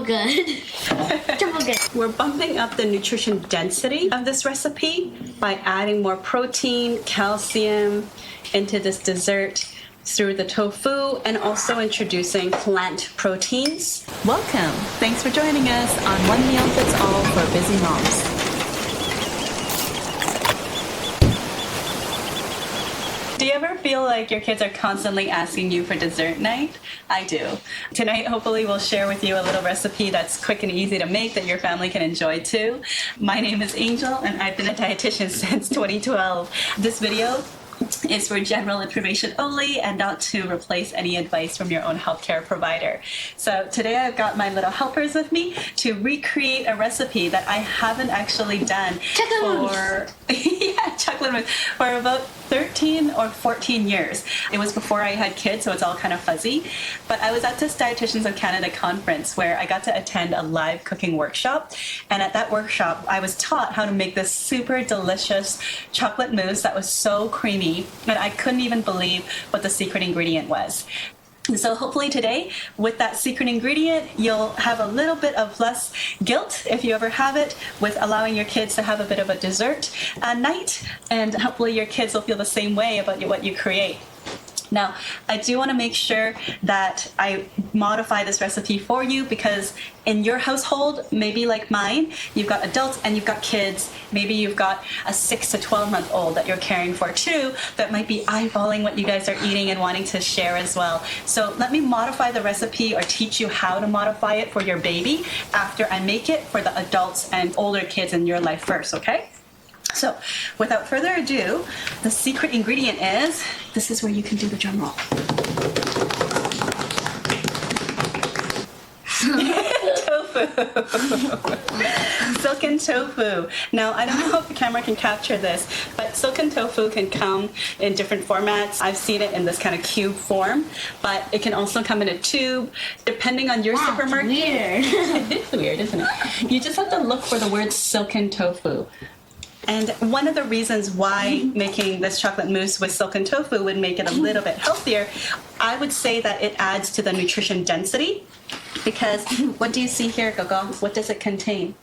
good. Triple good. We're bumping up the nutrition density of this recipe by adding more protein, calcium into this dessert through the tofu and also introducing plant proteins. Welcome. Thanks for joining us on One Meal Fits All for Busy Moms. Do you ever feel like your kids are constantly asking you for dessert night? I do. Tonight, hopefully, we'll share with you a little recipe that's quick and easy to make that your family can enjoy too. My name is Angel, and I've been a dietitian since 2012. This video is for general information only and not to replace any advice from your own healthcare provider. So today I've got my little helpers with me to recreate a recipe that I haven't actually done chocolate mousse for about 13 or 14 years. It was before I had kids, so it's all kind of fuzzy. But I was at this Dietitians of Canada conference where I got to attend a live cooking workshop. And at that workshop, I was taught how to make this super delicious chocolate mousse that was so creamy that I couldn't even believe what the secret ingredient was. So hopefully today, with that secret ingredient, you'll have a little bit of less guilt, if you ever have it, with allowing your kids to have a bit of a dessert night, and hopefully your kids will feel the same way about what you create. Now, I do want to make sure that I modify this recipe for you because in your household, maybe like mine, you've got adults and you've got kids. Maybe you've got a 6 to 12-month-old that you're caring for too that might be eyeballing what you guys are eating and wanting to share as well. So let me modify the recipe or teach you how to modify it for your baby after I make it for the adults and older kids in your life first, okay? So, without further ado, the secret ingredient is, this is where you can do the drum roll. Tofu. Silken tofu. Now, I don't know if the camera can capture this, but silken tofu can come in different formats. I've seen it in this kind of cube form, but it can also come in a tube, depending on your supermarket. Weird. It is weird, isn't it? You just have to look for the word silken tofu. And one of the reasons why making this chocolate mousse with silken tofu would make it a little bit healthier, I would say that it adds to the nutrition density. Because what do you see here, Gogo? What does it contain?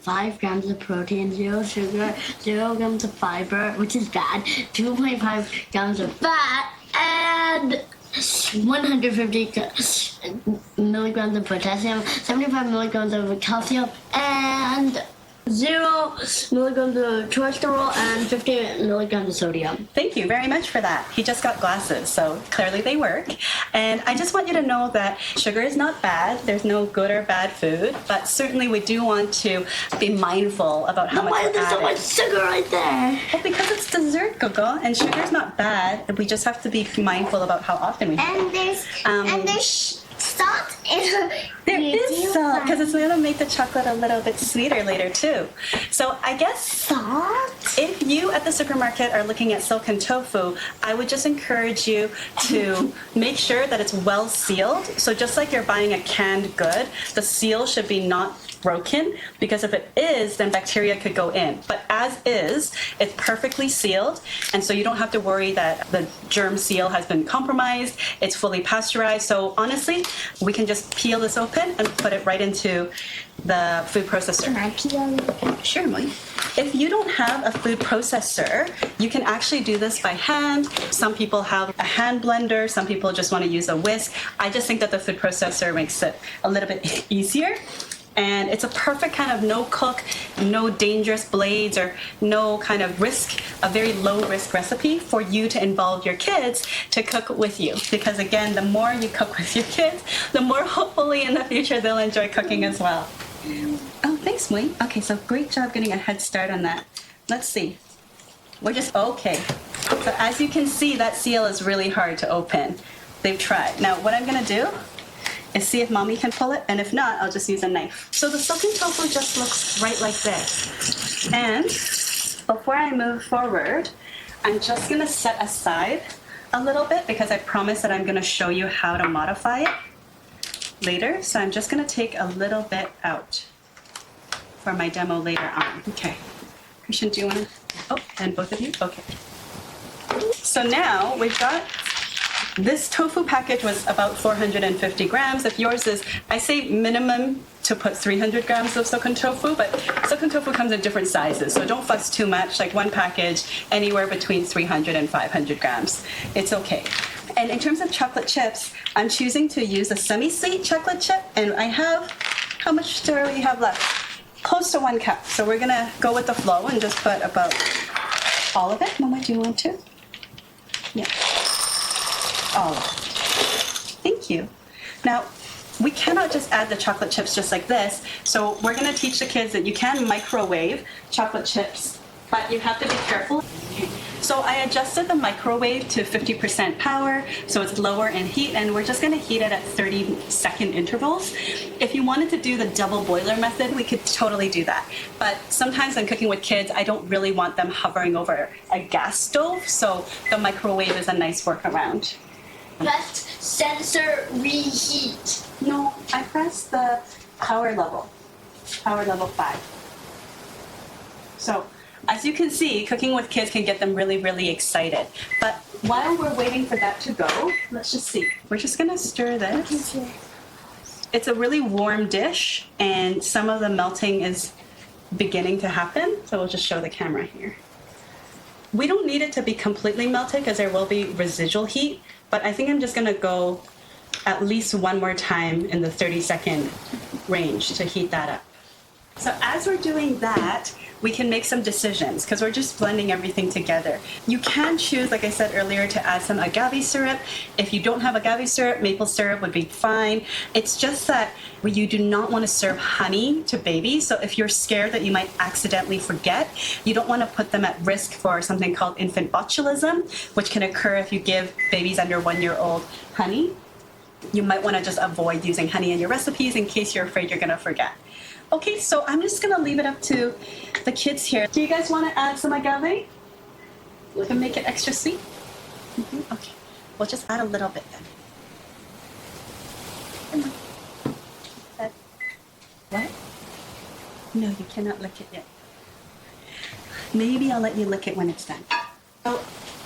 5 grams of protein, 0 sugar, 0 grams of fiber, which is bad, 2.5 grams of fat, and 150 milligrams of potassium, 75 milligrams of calcium, and 0 milligrams of cholesterol and 50 milligrams of sodium. Thank you very much for that. He just got glasses, so clearly they work. And I just want you to know that sugar is not bad. There's no good or bad food, but certainly we do want to be mindful about how much we're adding. Why is there so much sugar right there? Well, because it's dessert, Gogo, and sugar is not bad. We just have to be mindful about how often we have it. And there's salt in There is salt, because it's going to make the chocolate a little bit sweeter later too. So I guess salt. if you at the supermarket are looking at silken tofu, I would just encourage you to make sure that it's well sealed. So just like you're buying a canned good, the seal should be not broken, because if it is, then bacteria could go in. But as is, it's perfectly sealed, and so you don't have to worry that the germ seal has been compromised. It's fully pasteurized. So honestly, we can just peel this open and put it right into the food processor. Can I peel? Sure, Emily. If you don't have a food processor, you can actually do this by hand. Some people have a hand blender. Some people just want to use a whisk. I just think that the food processor makes it a little bit easier. And it's a perfect kind of no cook, no dangerous blades or no kind of risk, a very low risk recipe for you to involve your kids to cook with you. Because again, the more you cook with your kids, the more hopefully in the future they'll enjoy cooking as well. Oh, thanks, Mui. Okay, so great job getting a head start on that. Let's see. We're just, okay. So as you can see, that seal is really hard to open. They've tried. Now, what I'm gonna do is see if mommy can pull it, and if not, I'll just use a knife. So the silken tofu just looks right like this. And before I move forward, I'm just gonna set aside a little bit because I promise that I'm gonna show you how to modify it later. So I'm just gonna take a little bit out for my demo later on. Okay, Christian, do you wanna, oh, and both of you? Okay. So now we've got This tofu package was about 450 grams. If yours is, I say minimum to put 300 grams of silken tofu, but silken tofu comes in different sizes, so don't fuss too much. Like one package, anywhere between 300 and 500 grams. It's okay. And in terms of chocolate chips, I'm choosing to use a semi-sweet chocolate chip, and I have, how much do we have left? Close to 1 cup. So we're gonna go with the flow and just put about all of it. Mama, do you want to? Yeah. All of it. Thank you. Now, we cannot just add the chocolate chips just like this. So we're gonna teach the kids that you can microwave chocolate chips, but you have to be careful. So I adjusted the microwave to 50% power, so it's lower in heat, and we're just gonna heat it at 30-second intervals. If you wanted to do the double boiler method, we could totally do that. But sometimes when cooking with kids, I don't really want them hovering over a gas stove, so the microwave is a nice workaround. Press sensor reheat. No, I pressed the power level 5. So, as you can see, cooking with kids can get them really, really excited. But while we're waiting for that to go, let's just see. We're just gonna stir this. It's a really warm dish, and some of the melting is beginning to happen. So we'll just show the camera here. We don't need it to be completely melted because there will be residual heat, but I think I'm just gonna go at least one more time in the 30-second range to heat that up. So as we're doing that, we can make some decisions because we're just blending everything together. You can choose, like I said earlier, to add some agave syrup. If you don't have agave syrup, maple syrup would be fine. It's just that you do not want to serve honey to babies. So if you're scared that you might accidentally forget, you don't want to put them at risk for something called infant botulism, which can occur if you give babies under 1 year old honey. You might want to just avoid using honey in your recipes in case you're afraid you're going to forget. Okay, so I'm just gonna leave it up to the kids here. Do you guys want to add some agave? We can make it extra sweet. Okay, we'll just add a little bit then. What? No, you cannot lick it yet. Maybe I'll let you lick it when it's done. So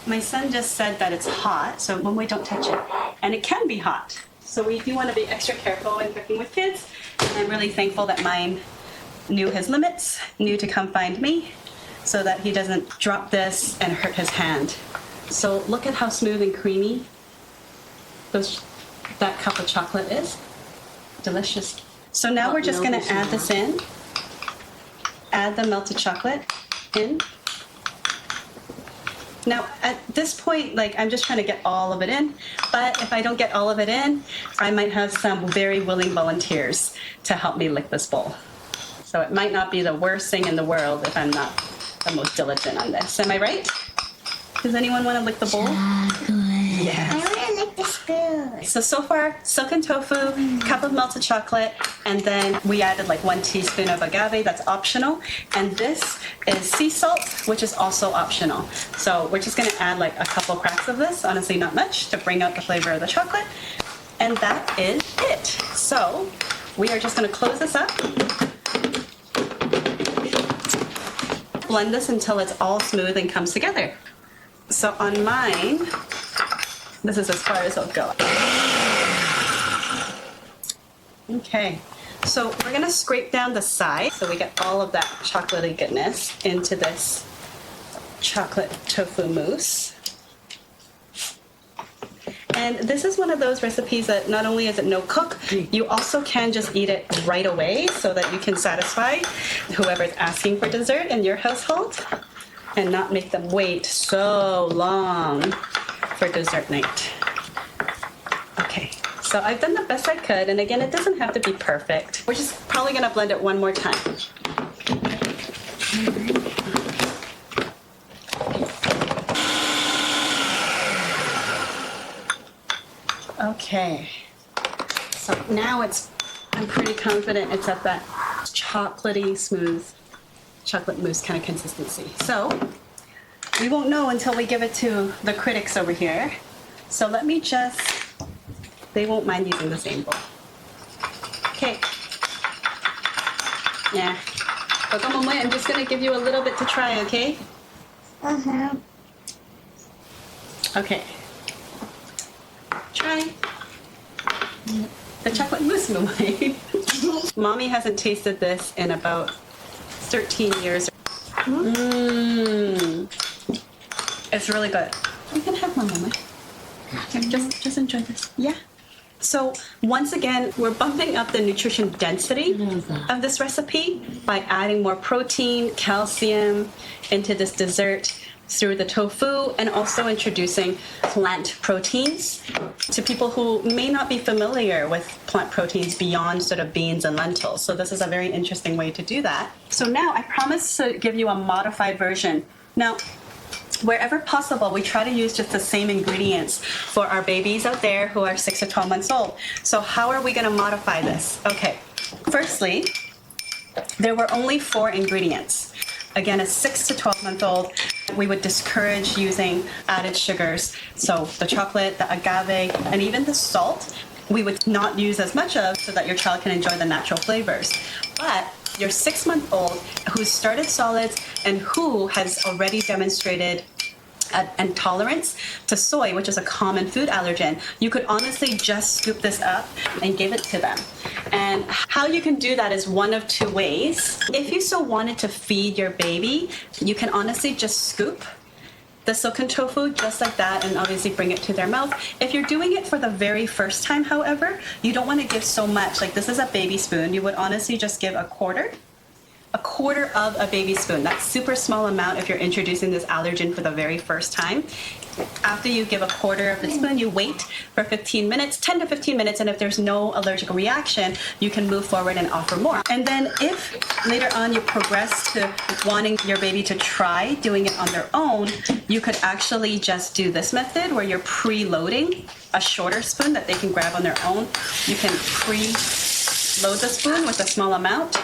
my son just said that it's hot, so when we don't touch it, and it can be hot. So we do want to be extra careful when cooking with kids. And I'm really thankful that mine knew his limits, knew to come find me, so that he doesn't drop this and hurt his hand. So look at how smooth and creamy that cup of chocolate is. Delicious. So now we're just going to add this in. Add the melted chocolate in. Now, at this point, I'm just trying to get all of it in, but if I don't get all of it in, I might have some very willing volunteers to help me lick this bowl. So it might not be the worst thing in the world if I'm not the most diligent on this. Am I right? Does anyone want to lick the bowl? Yes. I want to lick the spoon. So far, silken tofu, cup of melted chocolate, and then we added 1 teaspoon of agave, that's optional. And this is sea salt, which is also optional. So we're just gonna add a couple cracks of this, honestly not much, to bring out the flavor of the chocolate. And that is it. So we are just gonna close this up. Blend this until it's all smooth and comes together. So on mine, this is as far as it'll go. Okay, so we're gonna scrape down the side so we get all of that chocolatey goodness into this chocolate tofu mousse. And this is one of those recipes that not only is it no cook, you also can just eat it right away so that you can satisfy whoever's asking for dessert in your household and not make them wait so long for dessert night. Okay, so I've done the best I could, and again, it doesn't have to be perfect. We're just probably gonna blend it one more time. Okay, so now I'm pretty confident it's at that chocolatey, smooth, chocolate mousse kind of consistency. So we won't know until we give it to the critics over here. So let me they won't mind using the same bowl. Okay. Yeah. I'm just gonna give you a little bit to try, okay? Uh-huh. Okay. Try the chocolate mousse mumai. Mommy hasn't tasted this in about 13 years. It's really good. You can have one, Mumai. Just enjoy this. Yeah. So once again, we're bumping up the nutrition density of this recipe by adding more protein, calcium into this dessert through the tofu, and also introducing plant proteins to people who may not be familiar with plant proteins beyond sort of beans and lentils. So this is a very interesting way to do that. So now I promise to give you a modified version. Now, wherever possible, we try to use just the same ingredients for our babies out there who are 6 to 12 months old. So how are we going to modify this? Okay, firstly, there were only 4 ingredients. Again, a 6 to 12 month old, we would discourage using added sugars. So the chocolate, the agave, and even the salt, we would not use as much of so that your child can enjoy the natural flavors. But your 6-month-old who's started solids and who has already demonstrated an intolerance to soy, which is a common food allergen, you could honestly just scoop this up and give it to them. And how you can do that is one of 2 ways. If you so wanted to feed your baby, you can honestly just scoop the silken tofu just like that and obviously bring it to their mouth. If you're doing it for the very first time, however, you don't want to give so much. Like this is a baby spoon. You would honestly just give a quarter of a baby spoon. That's super small amount if you're introducing this allergen for the very first time. After you give a quarter of the spoon, you wait for 15 minutes, 10 to 15 minutes, and if there's no allergic reaction, you can move forward and offer more. And then if later on you progress to wanting your baby to try doing it on their own, you could actually just do this method where you're preloading a shorter spoon that they can grab on their own. You can preload the spoon with a small amount.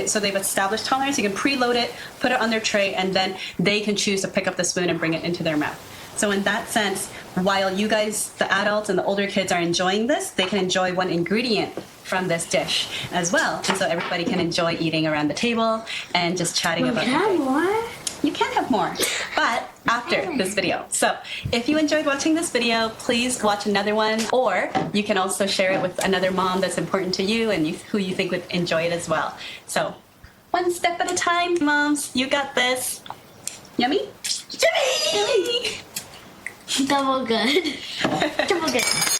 So they've established tolerance, you can preload it, put it on their tray, and then they can choose to pick up the spoon and bring it into their mouth. So in that sense, while you guys, the adults and the older kids are enjoying this, they can enjoy one ingredient from this dish as well. And so everybody can enjoy eating around the table and just chatting about it. More? You can have more, but after this video. So if you enjoyed watching this video, please watch another one, or you can also share it with another mom that's important to you and who you think would enjoy it as well. So one step at a time, moms, you got this. Yummy? Yummy! Double good. Double good.